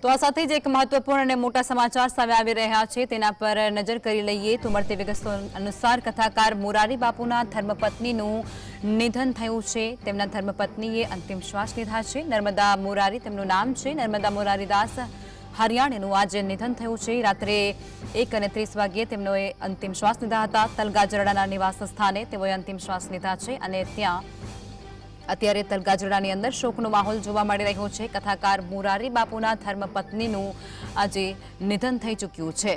તો આ સાથે જ એક મહત્વપૂર્ણ અને મોટા સમાચાર સામે આવી રહ્યા છે તેના પર નજર કરી લઈએ તો મળતી વિગતો અનુસાર કથાકાર મોરારી બાપુના ધર્મપત્નીનું નિધન થયું છે। તેમના ધર્મપત્નીએ અંતિમ શ્વાસ લીધા છે। નર્મદા મોરારી તેમનું નામ છે। નર્મદા મોરારીદાસ હરિયાણીનું આજે નિધન થયું છે। રાત્રે 1:30 વાગ્યે તેમનોએ અંતિમ શ્વાસ લીધા હતા। તલગાજરડાના નિવાસ સ્થાને તેઓએ અંતિમ શ્વાસ લીધા છે અને ત્યાં અત્યારે તલગાજરડાની અંદર શોકનો માહોલ જોવા મળી રહ્યો છે। કથાકાર મોરારી બાપુના ધર્મપત્નીનું આજે નિધન થઈ ચૂક્યું છે।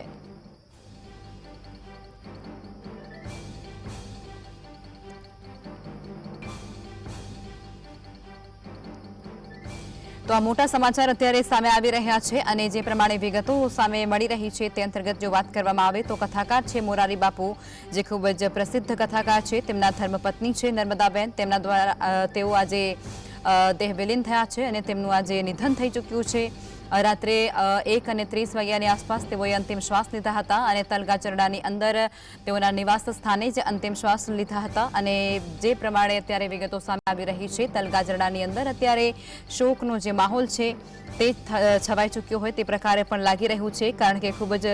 તો આ મોટા સમાચાર અત્યારે સામે આવી રહ્યા છે અને જે પ્રમાણે વિગતો સામે મળી રહી છે તે અંતર્ગત જો વાત કરવામાં આવે તો કથાકાર છે મોરારી બાપુ, જે ખૂબ જ પ્રસિદ્ધ કથાકાર છે, તેમના ધર્મપત્ની છે નર્મદાબેન, તેમના દ્વારા તેઓ આજે દેહ વિલીન થયા છે અને તેમનું આજે નિધન થઈ ચૂક્યું છે। રાત્રે 1:30 વાગ્યાની આસપાસ તેઓએ અંતિમ શ્વાસ લીધા હતા અને તલગાજરડાની અંદર તેઓના નિવાસ સ્થાને જ અંતિમ શ્વાસ લીધા હતા અને જે પ્રમાણે અત્યારે વિગતો સામે આવી રહી છે તલગાજરડાની અંદર અત્યારે શોકનો જે માહોલ છે તે છવાઈ ચૂક્યો હોય તે પ્રકારે પણ લાગી રહ્યું છે, કારણ કે ખૂબ જ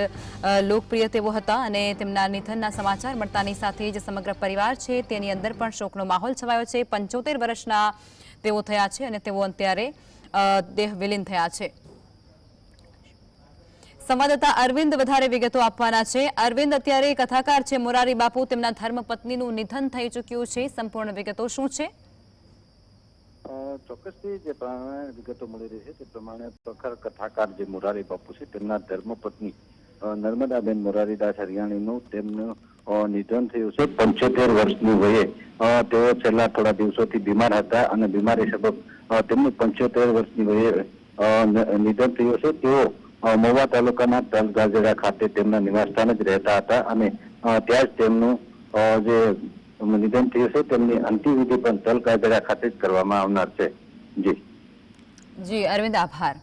લોકપ્રિય તેઓ હતા અને તેમના નિધનના સમાચાર મળતાની સાથે જ સમગ્ર પરિવાર છે તેની અંદર પણ શોકનો માહોલ છવાયો છે। 75 વર્ષના તેઓ થયા છે અને તેઓ અત્યારે દેહ વિલીન થયા છે। સંવાદદાતા અરવિંદ વધારે વિગતો આપવાના છે। અરવિંદ, અત્યારે કથાકાર છે મોરારી બાપુ, તેમના ધર્મપત્નીનું નિધન થઈ ચૂક્યું છે, સંપૂર્ણ વિગતો શું છે? ચોક્કસથી જે પ્રમાણે વિગતો મળી રહી છે તે પ્રમાણે પ્રખર કથાકાર જે મોરારી બાપુ છે તેમના ધર્મપત્ની નર્મદાબેન મોરારીદાસ હરિયાણીનું તેમનું નિધન થયું છે। 75 વર્ષની વયે તેઓ છેલ્લા થોડા દિવસોથી બીમાર હતા અને બીમારી સબબ તેમનું 75 વર્ષની વયે નિધન થયું છે। તેઓ મહુવા તાલુકાના તલગાજરડા ખાતે તેમના નિવાસસ્થાને જ રહેતા હતા અને ત્યાં જ તેમનું જે નિધન થયું છે તેમની અંતિમ વિધિ પણ તલગાજરડા ખાતે જ કરવામાં આવનાર છે। જી અરવિંદ, આભાર।